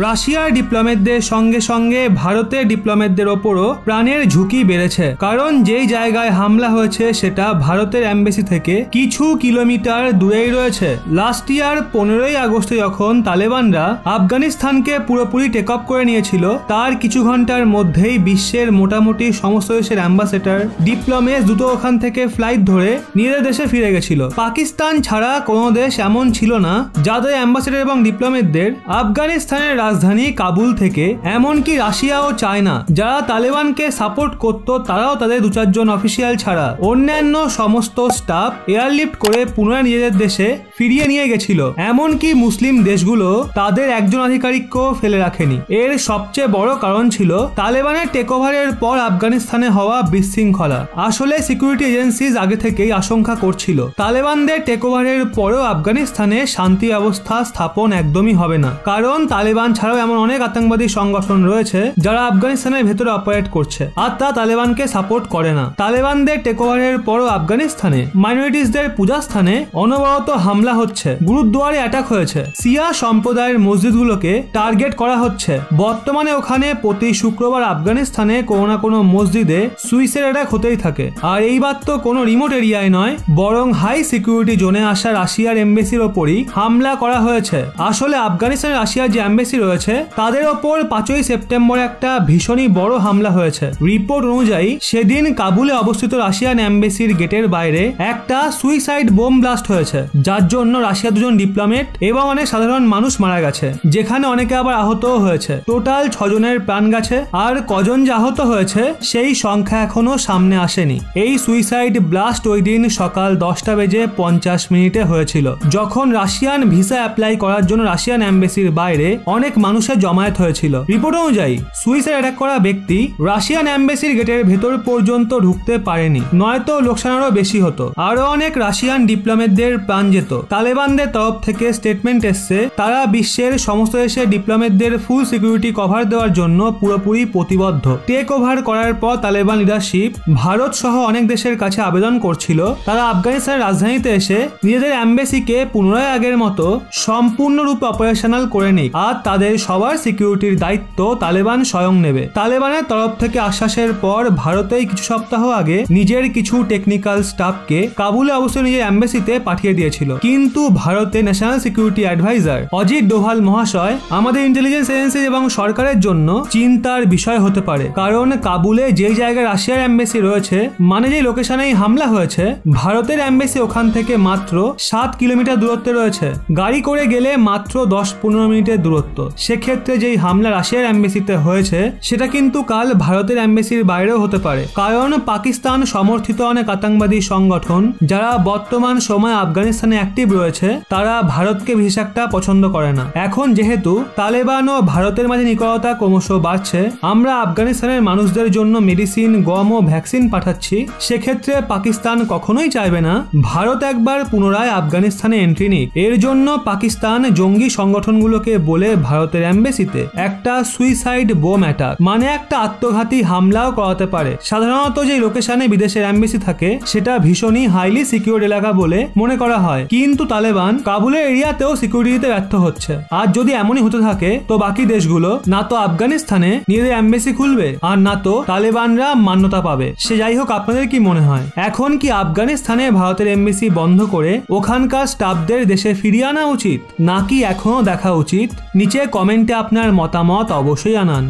রাশিয়ার ডিপ্লোম্যাটদের সঙ্গে সঙ্গে ভারতের ডিপ্লোম্যাটদের ওপরও প্রাণের ঝুঁকি বেড়েছে, কারণ যেই জায়গায় হামলা হয়েছে সেটা ভারতের এমবেসি থেকে কিছু কিলোমিটার দূরেই রয়েছে। লাস্ট ইয়ার 15ই আগস্টে যখন তালেবানরা আফগানিস্তানকে পুরোপুরি টেক অফ করে নিয়েছিল, তার কিছু ঘন্টার মধ্যেই বিশ্বের মোটামুটি সমস্ত দেশের অ্যাম্বাসেডর, ডিপ্লোম্যাট দ্রুত ওখান থেকে ফ্লাইট ধরে নিজেদের দেশে ফিরে গেছিল। পাকিস্তান ছাড়া কোনো দেশ এমন ছিল না যাদের অ্যাম্বাসেডর এবং ডিপ্লোম্যাটদের আফগানিস্তানের রাজধানী কাবুল থেকে, এমনকি রাশিয়া ও চায়না যারা তালেবানকে সাপোর্ট করত, তারাও তাদের 2-4 জন অফিসিয়াল ছাড়া অন্যান্য সমস্ত স্টাফ এয়ারলিফট করে পুনরায় নিজেদের দেশে ফিরিয়ে নিয়ে গেছিল। এমনকি মুসলিম দেশগুলো তাদের একজন আধিকারিককেও ফেলে রাখেনি। এর সবচেয়ে বড় কারণ ছিল তালেবানের টেক ওভারের পর আফগানিস্তানে হওয়া বিশৃঙ্খলা। আসলে সিকিউরিটি এজেন্সিজ আগে থেকেই আশঙ্কা করছিল তালেবানদের টেক ওভারের পরেও আফগানিস্তানে শান্তি ব্যবস্থা স্থাপন একদমই হবে না, কারণ তালেবান ছাড়াও এমন অনেক আতঙ্কবাদী সংগঠন রয়েছে যারা আফগানিস্তানের ভেতরে অপারেট করছে, আর তা তালেবানকে সাপোর্ট করে না। তালেবানদের টেক ওভারের পরও আফগানিস্তানে মাইনরিটিসদের পূজাস্থানে অনবরত হামলা হচ্ছে, গুরুদ্বারে অ্যাটাক হয়েছে, শিয়া সম্প্রদায়ের মসজিদগুলোকে টার্গেট করা হচ্ছে। বর্তমানে ওখানে প্রতি শুক্রবার আফগানিস্তানে কোনো না কোনো মসজিদে সুইসাইড অ্যাটাক হতেই থাকে। আর এইবার তো কোনো রিমোট এরিয়ায় নয়, বরং হাই সিকিউরিটি জোনে আসা রাশিয়ার এমবেসির ওপরই হামলা করা হয়েছে। আসলে আফগানিস্তানের রাশিয়ার যে এমবেসি রয়েছে তাদের ওপর 5ই সেপ্টেম্বর একটা ভীষণই বড় হামলা হয়েছে। রিপোর্ট অনুযায়ী সেদিন কাবুলে অবস্থিত রাশিয়ান এমবেসির গেটের বাইরে একটা সুইসাইড বোম ব্লাস্ট হয়েছে, যার জন্য রাশিয়ার 2 জন ডিপ্লোম্যাট এবং অনেক সাধারণ মানুষ মারা গেছে, যেখানে অনেকে আবার আহতও হয়েছে। টোটাল 6 জনের প্রাণ গেছে, আর কজন যে আহত হয়েছে সেই সংখ্যা এখনো সামনে আসেনি। এই সুইসাইড ব্লাস্ট ওই দিন সকাল 10:50 হয়েছিল, যখন রাশিয়ান ভিসা অ্যাপ্লাই করার জন্য রাশিয়ান এমবেসির বাইরে অনেক মানুষের জমায়েত হয়েছিল। রিপোর্ট অনুযায়ী সুইসাইড অ্যাটাক করা ব্যক্তি রাশিয়ান এমবেসির গেটের ভেতর পর্যন্ত ঢুকতে পারেনি, নয়তো লোকসানেরও বেশি হতো। আরো অনেক রাশিয়ান ডিপ্লোম্যাটদের প্রাণ যেত। তালেবানদের তরফ থেকে স্টেটমেন্ট এসছে তারা বিশ্বের সমস্ত দেশের ডিপ্লোম্যাটদের ফুল সিকিউরিটি কভার দেওয়ার জন্য পুরোপুরি প্রতিবদ্ধ। টেক ওভার করার পর তালেবান লিডারশিপ ভারত সহ অনেক দেশের কাছে আবেদন করছিল তারা আফগানিস্তানের রাজধানীতে এসে নিজেদের এমবেসিকে পুনরায় আগের মতো সম্পূর্ণরূপে অপারেশনাল করে নিক, আর তাদের সবার সিকিউরিটির দায়িত্ব তালেবান স্বয়ং নেবে। তালেবানের তরফ থেকে আশ্বাসের পর ভারতেই কিছু সপ্তাহ আগে নিজের কিছু টেকনিক্যাল স্টাফকে কাবুলে অবশ্যই নিজের এমবেসিতে পাঠিয়ে দিয়েছিল। কিন্তু ভারতের national security adviser Ajit Doval মহাশয় আমাদের ইন্টেলিজেন্স এজেন্সি এবং সরকারের জন্য চিন্তার বিষয় হতে পারে, কারণ কাবুলে যেই জায়গায় রাশিয়ার এমবেসি রয়েছে, মানে যে লোকেশনেই হামলা হয়েছে, ভারতের এমবেসি ওখান থেকে মাত্র 7 কিলোমিটার দূরত্বে রয়েছে। গাড়ি করে গেলে মাত্র 10-15 মিনিটের দূরত্ব। সেক্ষেত্রে যেই হামলা রাশিয়ার এমবেসিতে হয়েছে সেটা কিন্তু কাল ভারতের এমবেসির বাইরেও হতে পারে, কারণ পাকিস্তান সমর্থিত অনেক আতঙ্কবাদী সংগঠন যারা বর্তমান সময় আফগানিস্তানে অ্যাক্টিভ রয়েছে, তারা ভারতকে বিশেষ একটা পছন্দ করে না। এখন যেহেতু তালেবান ও ভারতের মাঝে নিকটতা ক্রমশ বাড়ছে, আমরা আফগানিস্তানের মানুষদের জন্য মেডিসিন, গম ও ভ্যাকসিন পাঠাচ্ছি, সেক্ষেত্রে পাকিস্তান কখনোই চাইবে না ভারত একবার পুনরায় আফগানিস্তানে এন্ট্রি নিক। এর জন্য পাকিস্তান জঙ্গি সংগঠনগুলোকে বলে ভারতের এমবেসিতে একটা সুইসাইড বোম অ্যাটাক, মানে একটা আত্মঘাতী হামলাও করাতে পারে। সাধারণত যে লোকেশনে বিদেশের এমবেসি থাকে সেটা ভীষণই হাইলি সিকিউর এলাকা বলে মনে করা হয়, কিন্তু তালেবান কাবুলের এরিয়াতেও সিকিউরিটি দিতে ব্যর্থ হচ্ছে। আর যদি এমনই হতে থাকে তো বাকি দেশগুলো না তো আফগানিস্তানে নিজেদের এমবেসি খুলবে, আর না তো তালেবানরা মান্যতা পাবে। সে যাই হোক, আপনাদের কি মনে হয় এখন কি আফগানিস্তানে ভারতের এমবেসি বন্ধ করে ওখানকার স্টাফদের দেশে ফিরিয়ে আনা উচিত, নাকি এখনো দেখা উচিত? নিচে কমেন্টে আপনার মতামত অবশ্যই জানান।